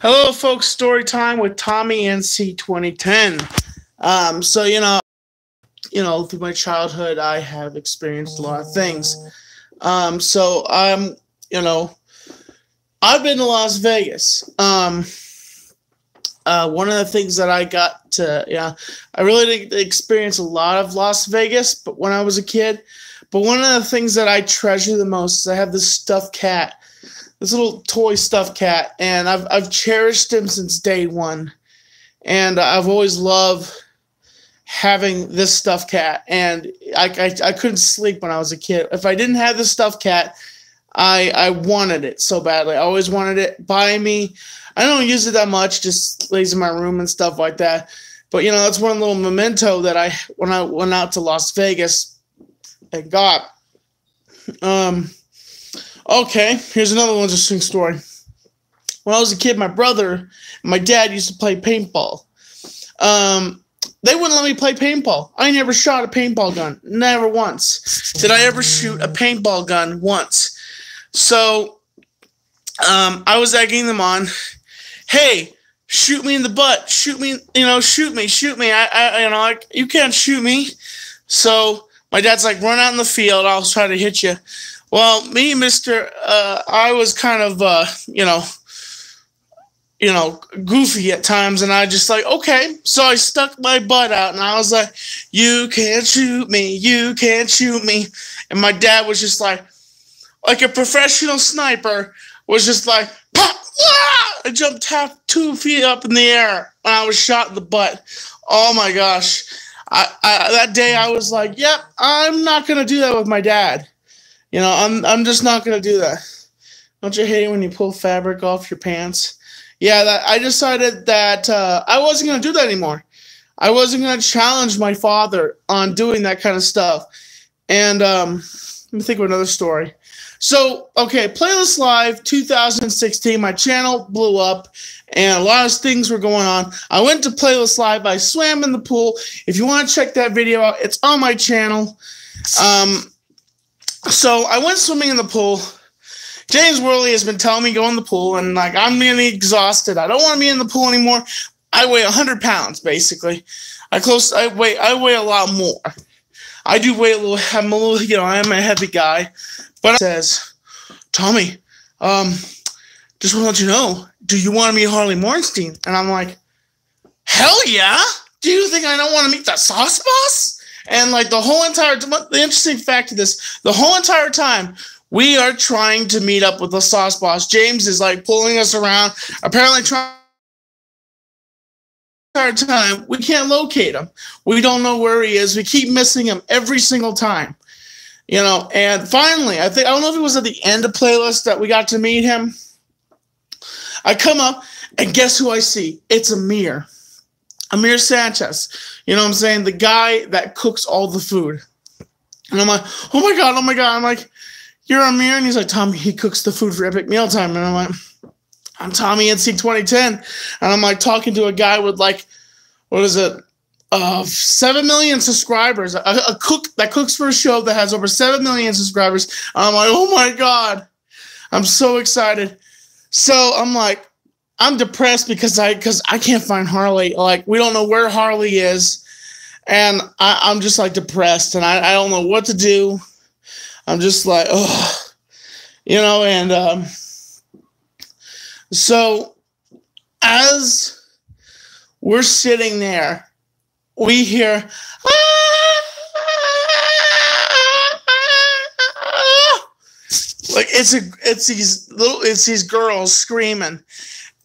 Hello, folks. Story time with Tommy NC 2010. So through my childhood, I have experienced a lot of things. So I've been to Las Vegas. One of the things that I got to, I really didn't experience a lot of Las Vegas, but when I was a kid. But one of the things that I treasure the most is I have this stuffed cat. This little toy stuffed cat, and I've cherished him since day one, and I've always loved having this stuffed cat, and I couldn't sleep when I was a kid. If I didn't have this stuffed cat, I wanted it so badly. I always wanted it by me. I don't use it that much, just lays in my room and stuff like that. But that's one little memento that when I went out to Las Vegas, I got. Okay, here's another interesting story. When I was a kid, my brother and my dad used to play paintball. They wouldn't let me play paintball. I never shot a paintball gun. Never once. Did I ever shoot a paintball gun once? So, I was egging them on. Hey, shoot me in the butt. Shoot me, shoot me. You can't shoot me. So, my dad's like, run out in the field. I'll try to hit you. Well, me, mister, I was kind of, goofy at times, and I just like, okay. So I stuck my butt out, and I was like, you can't shoot me, you can't shoot me. And my dad was just like a professional sniper, was just like, pop, ah! I jumped 2 feet up in the air, and I was shot in the butt. Oh my gosh. That day I was like, yep, I'm not going to do that with my dad. I'm just not going to do that. Don't you hate it when you pull fabric off your pants? Yeah, I decided that I wasn't going to do that anymore. I wasn't going to challenge my father on doing that kind of stuff. And let me think of another story. So, okay, Playlist Live 2016, my channel blew up, and a lot of things were going on. I went to Playlist Live. I swam in the pool. If you want to check that video out, it's on my channel. So I went swimming in the pool. James Worley has been telling me go in the pool, and I'm getting exhausted. I don't want to be in the pool anymore. I weigh 100 pounds basically. I weigh a lot more. I do weigh a little. I am a heavy guy. But it says, Tommy, just want to let you know, do you want to meet Harley Morgenstein? And I'm like, hell yeah! Do you think I don't want to meet the Sauce Boss? And the interesting fact of this, the whole entire time, we are trying to meet up with the Sauce Boss. James is pulling us around, apparently trying the entire time. We can't locate him. We don't know where he is. We keep missing him every single time. And finally, I don't know if it was at the end of Playlist that we got to meet him. I come up, and guess who I see? It's Amir Sanchez. You know what I'm saying? The guy that cooks all the food. And I'm like, oh my God. I'm like, you're Amir? And he's like, Tommy, he cooks the food for Epic Mealtime. And I'm like, I'm Tommy NC 2010. And I'm talking to a guy with 7 million subscribers. A cook that cooks for a show that has over 7 million subscribers. And I'm like, oh my God. I'm so excited. So I'm like, I'm depressed because I can't find Harley. We don't know where Harley is. And I'm just depressed, and I don't know what to do. I'm just like, oh, and so as we're sitting there, we hear, it's these girls screaming.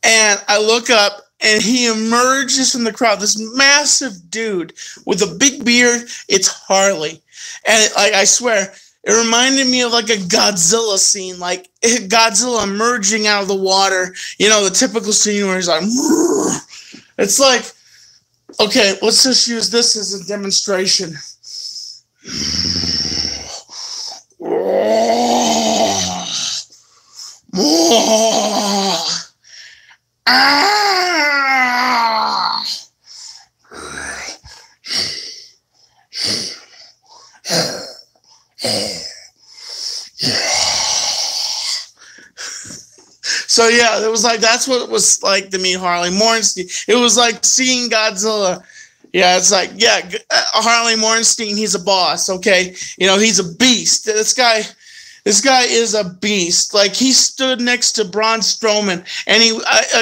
And I look up, and he emerges from the crowd. This massive dude with a big beard. It's Harley. And I swear, it reminded me of a Godzilla scene, Godzilla emerging out of the water. The typical scene where he's like, Murr. It's okay, let's just use this as a demonstration. So yeah, it was like that's what it was like to meet Harley Morenstein. It was like seeing Godzilla. Yeah, it's like Harley Morenstein. He's a boss. Okay, he's a beast. This guy is a beast. Like he stood next to Braun Strowman, and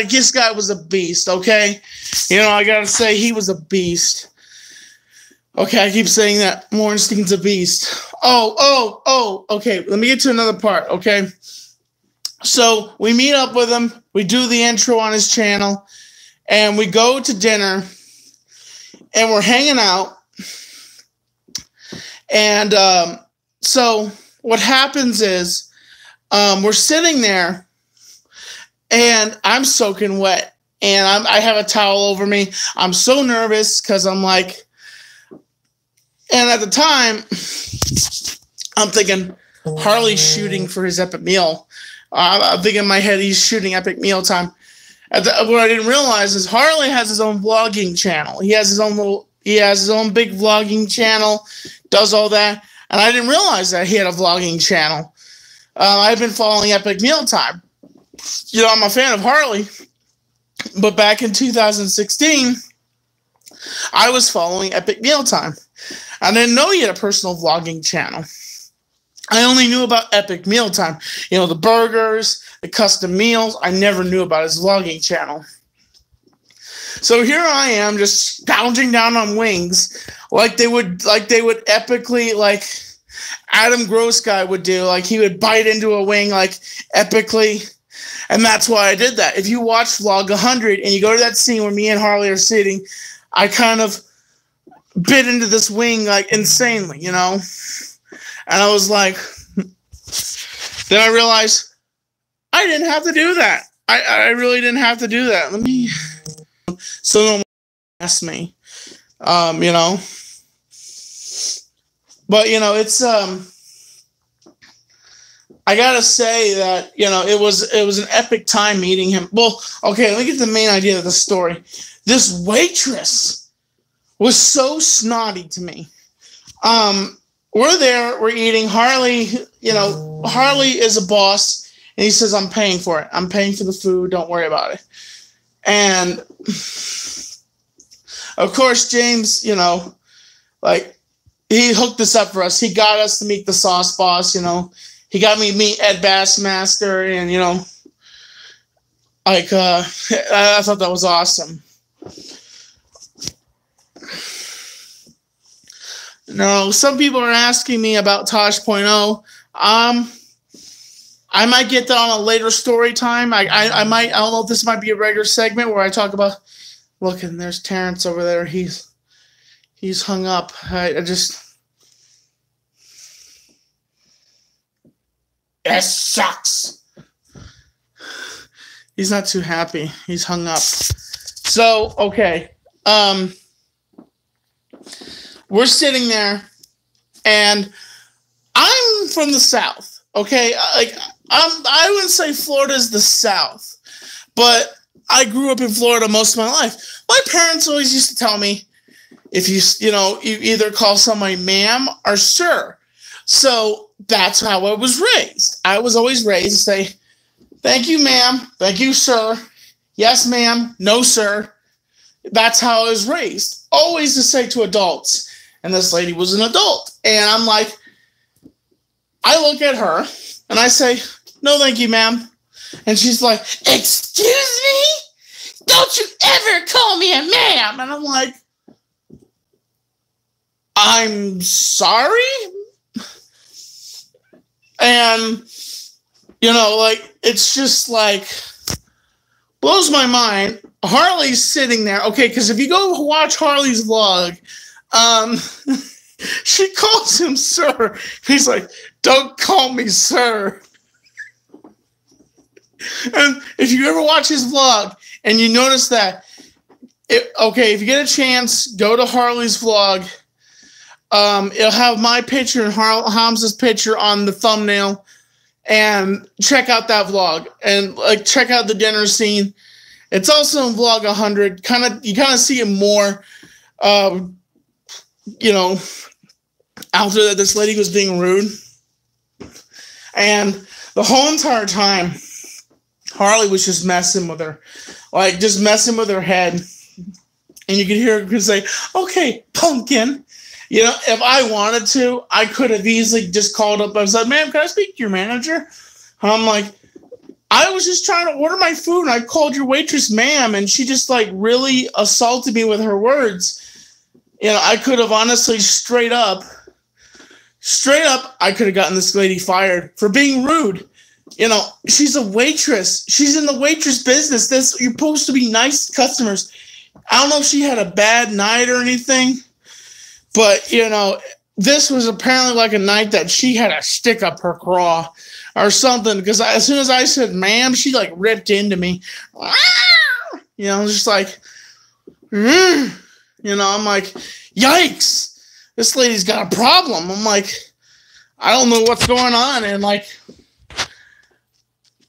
this guy was a beast. Okay, I gotta say he was a beast. Okay, I keep saying that Morenstein's a beast. Oh. Okay, let me get to another part. Okay. So we meet up with him, we do the intro on his channel, and we go to dinner, and we're hanging out. And so what happens is we're sitting there, and I'm soaking wet, and I have a towel over me. I'm so nervous because I'm like, and at the time, I'm thinking Harley's shooting for his epic meal. I'm thinking in my head he's shooting epic mealtime. What I didn't realize is Harley has his own vlogging channel. He has his own big vlogging channel, does all that, and I didn't realize that he had a vlogging channel. I've been following Epic Mealtime. I'm a fan of Harley, but back in 2016, I was following Epic Mealtime. I didn't know he had a personal vlogging channel. I only knew about Epic Mealtime. The burgers, the custom meals. I never knew about his vlogging channel. So here I am just gouging down on wings like they would epically, like Adam Gross guy would do. Like he would bite into a wing like epically. And that's why I did that. If you watch Vlog 100 and you go to that scene where me and Harley are sitting, I kind of bit into this wing like insanely, And I was like, then I realized I didn't have to do that. I really didn't have to do that. So no one asked me, But, it's, I gotta say that, it was an epic time meeting him. Well, okay, let me get the main idea of the story. This waitress was so snotty to me. We're there, we're eating. Harley, Harley is a boss, and he says, I'm paying for it. I'm paying for the food. Don't worry about it. And, of course, James, he hooked us up for us. He got us to meet the sauce boss, He got me to meet Ed Bassmaster, and, I thought that was awesome. No, some people are asking me about tosh.o. I might get that on a later story time. I might. I don't know if this might be a regular segment where I talk about. Look, and there's Terrence over there. He's hung up. I just. It sucks. He's not too happy. He's hung up. So okay. We're sitting there, and I'm from the South, okay? I wouldn't say Florida's the South, but I grew up in Florida most of my life. My parents always used to tell me, if you either call somebody ma'am or sir. So that's how I was raised. I was always raised to say, thank you, ma'am. Thank you, sir. Yes, ma'am. No, sir. That's how I was raised. Always to say to adults. And this lady was an adult. And I'm like, I look at her and I say, no, thank you, ma'am. And she's like, excuse me? Don't you ever call me a ma'am. And I'm like, I'm sorry? And, it's just like, blows my mind. Harley's sitting there. Okay, because if you go watch Harley's vlog, she calls him sir. He's like, don't call me sir. And if you ever watch his vlog and you notice that, if you get a chance, go to Harley's vlog. It'll have my picture and Hamza's picture on the thumbnail, and check out that vlog and check out the dinner scene. It's also in vlog 100. You kind of see it more. After that, this lady was being rude, and the whole entire time, Harley was just messing with her, like just messing with her head. And you could hear her say, "Okay, pumpkin." You know, if I wanted to, I could have easily just called up. I was like, "Ma'am, can I speak to your manager?" And I'm like, "I was just trying to order my food, and I called your waitress, ma'am," and she just like really assaulted me with her words. You know, I could have honestly straight up, I could have gotten this lady fired for being rude. You know, she's a waitress. She's in the waitress business. You're supposed to be nice to customers. I don't know if she had a bad night or anything, but, you know, this was apparently like a night that she had a stick up her craw or something, because as soon as I said, "Ma'am," she like ripped into me. You know, just like, you know, I'm like, yikes, this lady's got a problem. I'm like, I don't know what's going on. And like,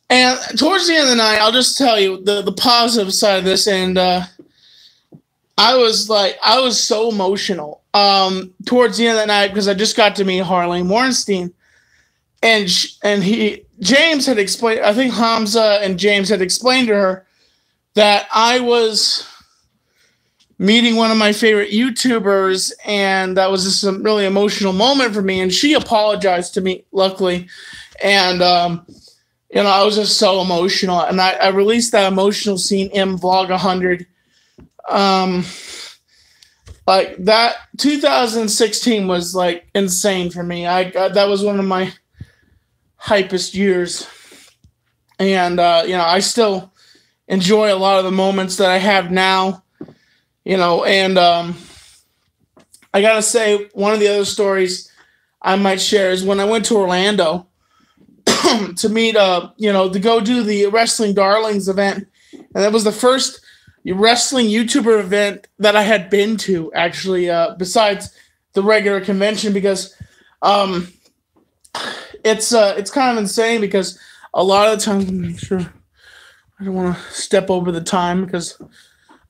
and towards the end of the night, I'll just tell you the positive side of this. And I was so emotional towards the end of the night, because I just got to meet Harley Morenstein, and James had explained, I think Hamza and James had explained to her that I was meeting one of my favorite YouTubers, and that was just a really emotional moment for me. And she apologized to me, luckily, and you know, I was just so emotional, and I released that emotional scene in Vlog 100. Like that 2016 was like insane for me. That was one of my hypest years, and you know, I still enjoy a lot of the moments that I have now. You know, and I gotta say, one of the other stories I might share is when I went to Orlando to meet, you know, to go do the Wrestling Darlings event, and that was the first wrestling YouTuber event that I had been to, actually, besides the regular convention, because it's kind of insane, because a lot of the times, make sure I don't want to step over the time, because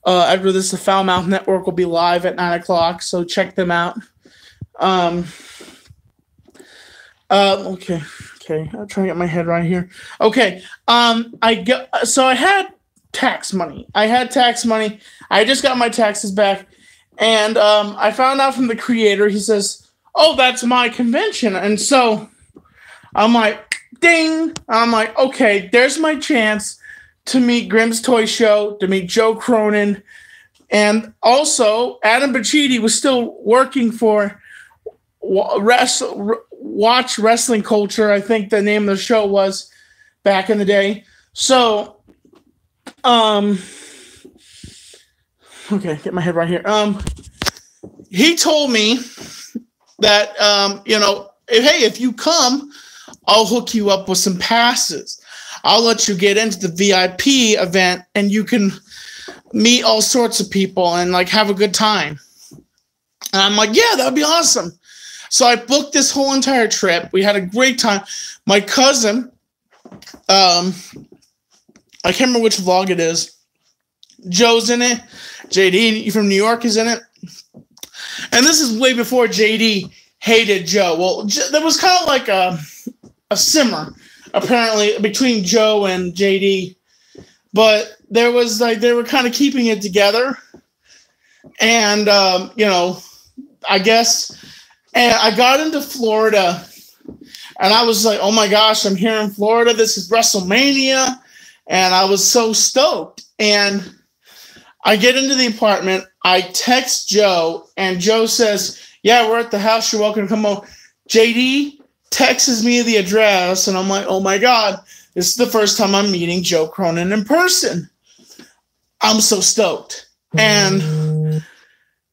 after this, the Foul Mouth Network will be live at 9 o'clock, so check them out. Okay, I'll try to get my head right here. Okay, so I had tax money. I just got my taxes back, and I found out from the creator. He says, "Oh, that's my convention," and so I'm like, ding. I'm like, okay, there's my chance to meet Grimm's Toy Show, to meet Joe Cronin, and also Adam Bacchidi was still working for Watch Wrestling Culture, I think the name of the show was back in the day. So, okay, get my head right here. He told me that, you know, hey, if you come, I'll hook you up with some passes. I'll let you get into the VIP event, and you can meet all sorts of people and like have a good time. And I'm like, yeah, that would be awesome. So I booked this whole entire trip. We had a great time. My cousin, I can't remember which vlog it is. Joe's in it. JD from New York is in it. And this is way before JD hated Joe. Well, there was kind of like a simmer, apparently, between Joe and JD. But there was like, they were kind of keeping it together. And, you know, I guess, and I got into Florida, and I was like, oh my gosh, I'm here in Florida. This is WrestleMania. And I was so stoked. And I get into the apartment. I text Joe, and Joe says, yeah, we're at the house. You're welcome to come over. JD texts me the address, and I'm like, oh my God, this is the first time I'm meeting Joe Cronin in person. I'm so stoked. And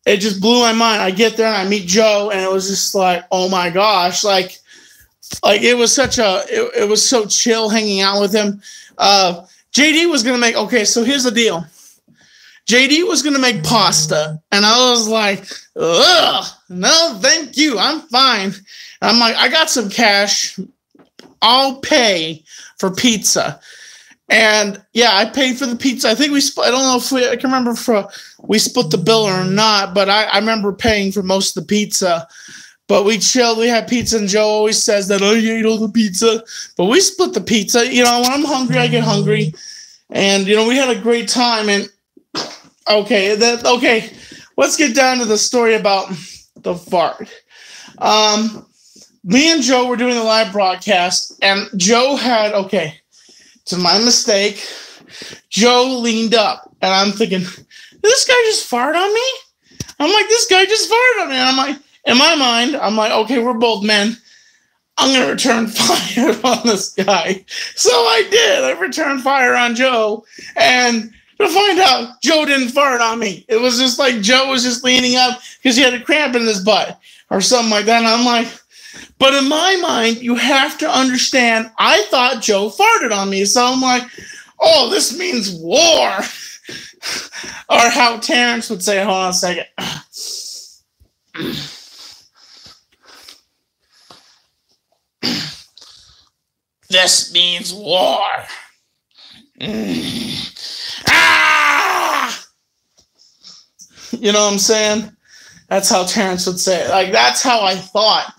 it just blew my mind. I get there and I meet Joe, and it was just like, oh my gosh, like it was such a, it was so chill hanging out with him. JD was going to make, okay, so here's the deal. JD was going to make pasta, and I was like, ugh, no, thank you. I'm fine. And I'm like, I got some cash. I'll pay for pizza. And yeah, I paid for the pizza. I think we split, I don't know if I can remember if we split the bill or not, but I remember paying for most of the pizza. But we chilled. We had pizza, and Joe always says that, oh, you ate all the pizza. But we split the pizza. You know, when I'm hungry, I get hungry. And, you know, we had a great time. And, okay, let's get down to the story about the fart. Me and Joe were doing a live broadcast, and Joe had, to my mistake, Joe leaned up. And I'm thinking, did this guy just fart on me? I'm like, this guy just farted on me. And I'm like, in my mind, I'm like, okay, we're both men. I'm going to return fire on this guy. So I did. I returned fire on Joe. And to find out, Joe didn't fart on me. It was just like Joe was just leaning up because he had a cramp in his butt or something like that. And I'm like, but in my mind, you have to understand, I thought Joe farted on me. So I'm like, oh, this means war. Or how Terrence would say, hold on a second. This means war. Ah! You know what I'm saying? That's how Terrence would say it. Like, that's how I thought.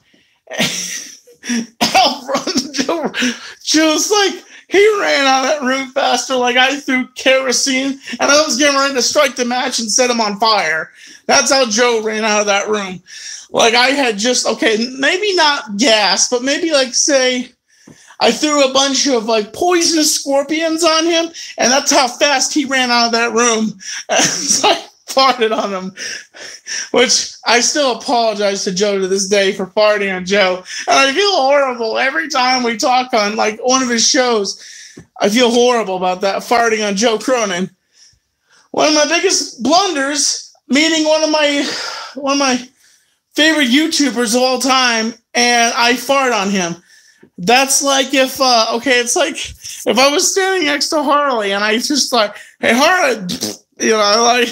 Joe's like, he ran out of that room faster like I threw kerosene, and I was getting ready to strike the match and set him on fire. That's how Joe ran out of that room. Like, I had just, maybe not gas, but maybe, like, say, I threw a bunch of, like, poisonous scorpions on him, and that's how fast he ran out of that room. So I farted on him, which I still apologize to Joe to this day for farting on Joe. And I feel horrible every time we talk on, like, one of his shows. I feel horrible about that, farting on Joe Cronin. One of my biggest blunders, meeting one of my favorite YouTubers of all time, and I fart on him. That's like if, it's like if I was standing next to Harley and I just like, hey, Harley, you know, like,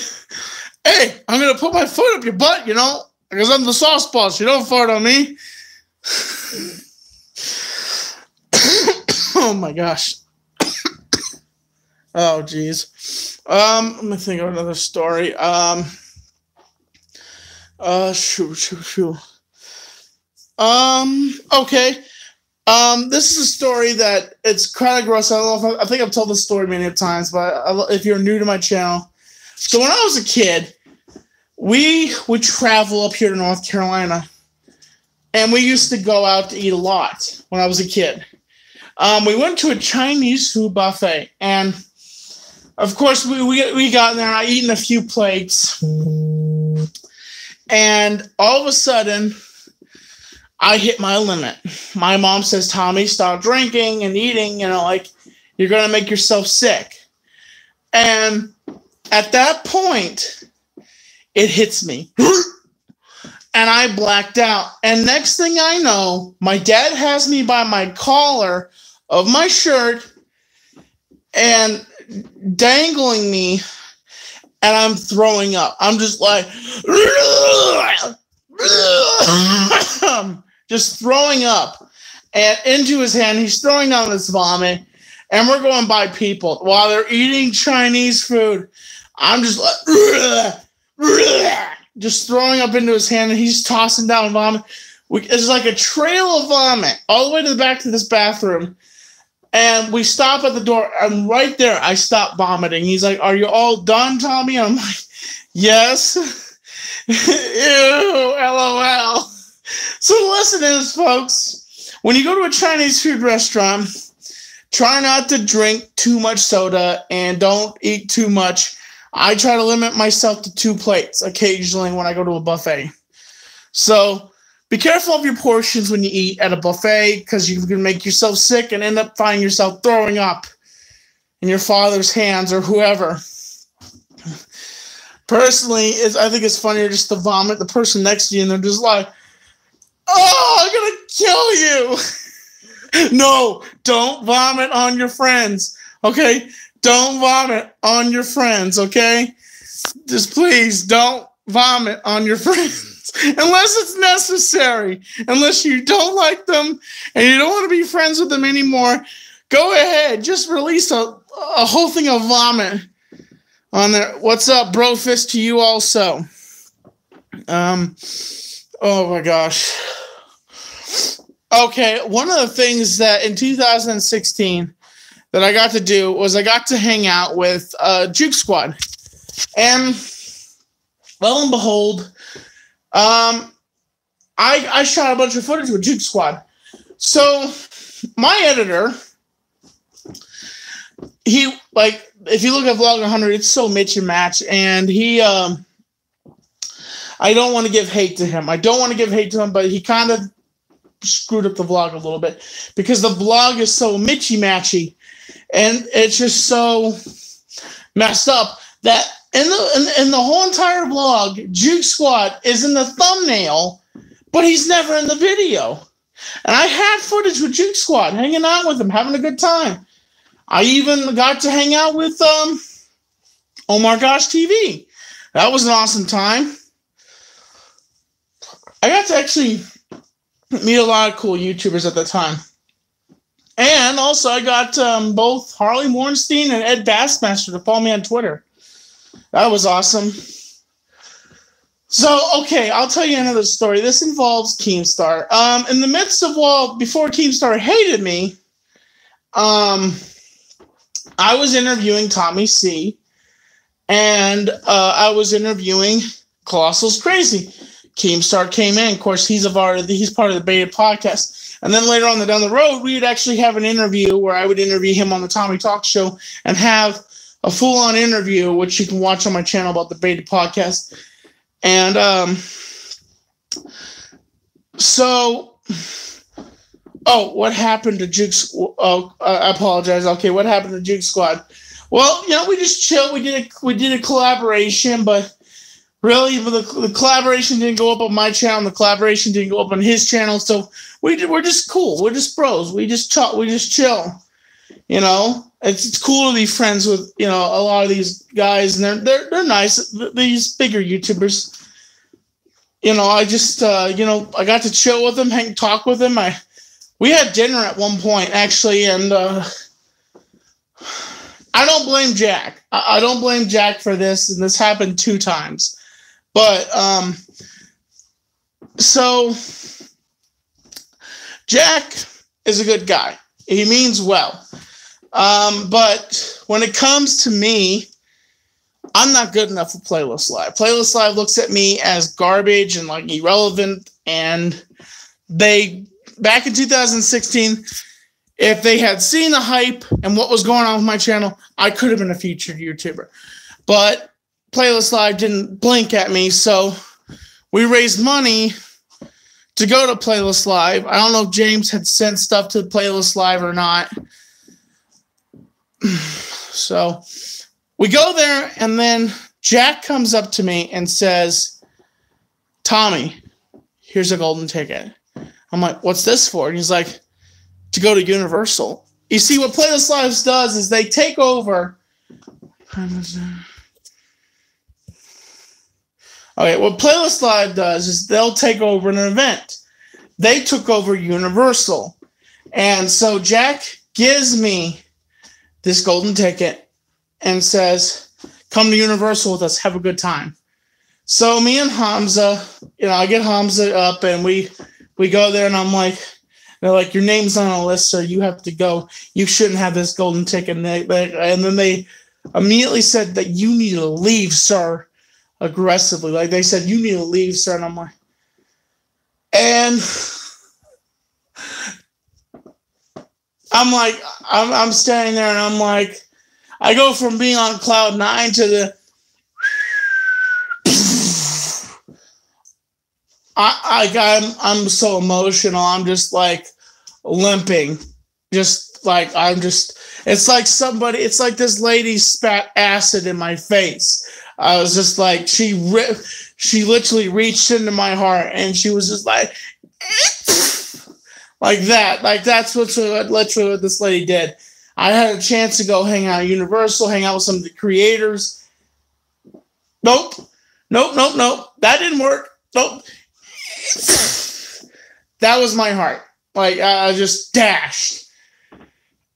hey, I'm going to put my foot up your butt, you know, because I'm the sauce boss. You don't fart on me. Oh, my gosh. Oh, geez. Let me think of another story. Okay. This is a story that it's kind of gross. I think I've told this story many times, but if you're new to my channel. So when I was a kid, we would travel up here to North Carolina, and we used to go out to eat a lot when I was a kid. We went to a Chinese food buffet, and of course we got in there. I eaten a few plates, and all of a sudden, I hit my limit. My mom says, Tommy, stop drinking and eating, you know, like, you're going to make yourself sick. And at that point, it hits me. And I blacked out. And next thing I know, my dad has me by my collar of my shirt and dangling me, and I'm throwing up. I'm just like, just throwing up and into his hand. He's throwing on this vomit, and we're going by people while they're eating Chinese food. I'm just like, just throwing up into his hand, and he's tossing down vomit. It's like a trail of vomit all the way to the back to this bathroom. And we stop at the door, and right there, I stop vomiting. He's like, are you all done, Tommy? And I'm like, yes. Ew, LOL. So the lesson is, folks, when you go to a Chinese food restaurant, try not to drink too much soda and don't eat too much. I try to limit myself to 2 plates occasionally when I go to a buffet. So be careful of your portions when you eat at a buffet, because you can make yourself sick and end up finding yourself throwing up in your father's hands or whoever. Personally, I think it's funnier just to vomit the person next to you, and they're just like, oh, I'm going to kill you. No, don't vomit on your friends, okay? Don't vomit on your friends, okay? Just please don't vomit on your friends. Unless it's necessary. Unless you don't like them and you don't want to be friends with them anymore, go ahead. Just release a whole thing of vomit on there. What's up, bro? Fist to you also. Oh my gosh. Okay, one of the things that in 2016 that I got to do was I got to hang out with Juke Squad. And lo and behold, I shot a bunch of footage with Juke Squad. So my editor, he, like, if you look at Vlog 100, it's so Mitch and Match, and he, I don't want to give hate to him. But he kind of screwed up the vlog a little bit because the vlog is so mitchy-matchy, and it's just so messed up that in the whole entire vlog, Juke Squad is in the thumbnail, but he's never in the video. And I had footage with Juke Squad, hanging out with him, having a good time. I even got to hang out with Oh My Gosh TV. That was an awesome time. I got to actually meet a lot of cool YouTubers at the time. And also I got both Harley Mornstein and Ed Bassmaster to follow me on Twitter. That was awesome. So, okay, I'll tell you another story. This involves Keemstar. In the midst of before Keemstar hated me, I was interviewing Tommy C, and I was interviewing Colossal's Crazy. Keemstar came in. Of course, he's part of the Beta podcast. And then later on down the road, we would actually have an interview where I would interview him on the Tommy Talk Show and have a full-on interview, which you can watch on my channel about the Beta podcast. And what happened to Juke? I apologize. Okay, what happened to Juke Squad? Well, we just chilled. We did a collaboration, but really, the collaboration didn't go up on my channel. The collaboration didn't go up on his channel. So we're just cool. We're just bros. We just talk. We just chill. It's cool to be friends with a lot of these guys, and they're nice. These bigger YouTubers. I just I got to chill with them, talk with them. We had dinner at one point actually, and I don't blame Jack. I don't blame Jack for this, and this happened 2 times. But so Jack is a good guy. He means well. But when it comes to me, I'm not good enough for Playlist Live. Playlist Live looks at me as garbage and like irrelevant. And back in 2016, if they had seen the hype and what was going on with my channel, I could have been a featured YouTuber. But Playlist Live didn't blink at me, so we raised money to go to Playlist Live. I don't know if James had sent stuff to Playlist Live or not. So we go there, and then Jack comes up to me and says, "Tommy, here's a golden ticket." I'm like, "What's this for?" And he's like, "To go to Universal." You see, what Playlist Live does is they take over. Okay, what Playlist Live does is they'll take over an event. They took over Universal. And so Jack gives me this golden ticket and says, "Come to Universal with us, have a good time." So me and Hamza, I get Hamza up and we go there, and I'm like, they're like, "Your name's on a list, sir. You have to go. You shouldn't have this golden ticket." And then they immediately said that you need to leave, sir, aggressively. Like they said, "You need to leave, sir." And I'm like, I'm standing there, and I'm like, I go from being on cloud 9 to the I'm so emotional. I'm just like limping. It's like this lady spat acid in my face. I was just like, she literally reached into my heart, and she was just like that. Like that's literally what this lady did. I had a chance to go hang out at Universal, hang out with some of the creators. Nope. That didn't work. Nope. That was my heart. Like I just dashed.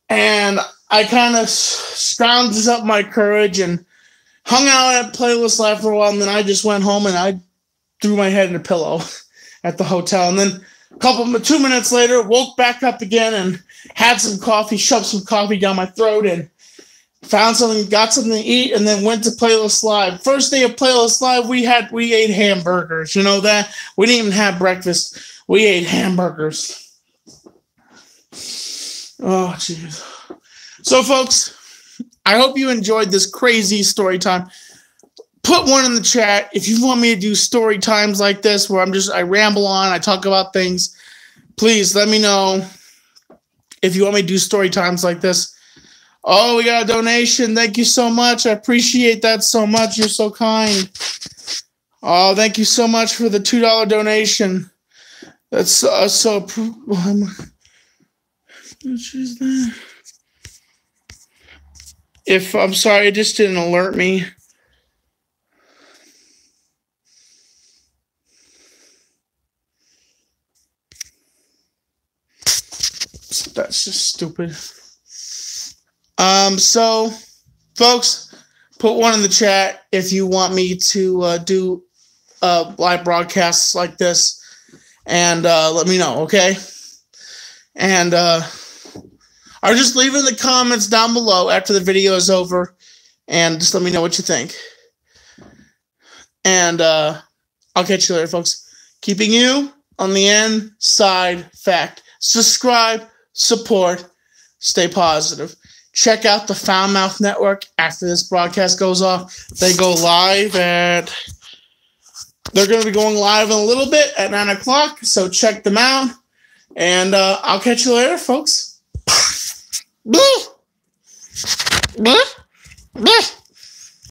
And I kind of scrounged up my courage and hung out at Playlist Live for a while, and then I just went home and I threw my head in a pillow. at the hotel. And then 2 minutes later, woke back up again and had some coffee, shoved some coffee down my throat, and found something, got something to eat, and then went to Playlist Live. First day of Playlist Live, we ate hamburgers. You know that? We didn't even have breakfast. We ate hamburgers. Oh, jeez. So, folks, I hope you enjoyed this crazy story time. Put one in the chat if you want me to do story times like this where I ramble on, I talk about things. Please let me know if you want me to do story times like this. Oh, we got a donation. Thank you so much. I appreciate that so much. You're so kind. Oh, thank you so much for the $2 donation. That's so. If I'm sorry, it just didn't alert me. That's just stupid. So, folks, put one in the chat if you want me to do live broadcasts like this, and let me know, okay? And or just leave it in the comments down below after the video is over, and just let me know what you think. And I'll catch you later, folks. Keeping you on the inside fact. Subscribe, support, stay positive. Check out the Foulmouth Network after this broadcast goes off. They go live at... They're going to be going live in a little bit at 9 o'clock, so check them out. And I'll catch you later, folks. Blah. Blah. Blah.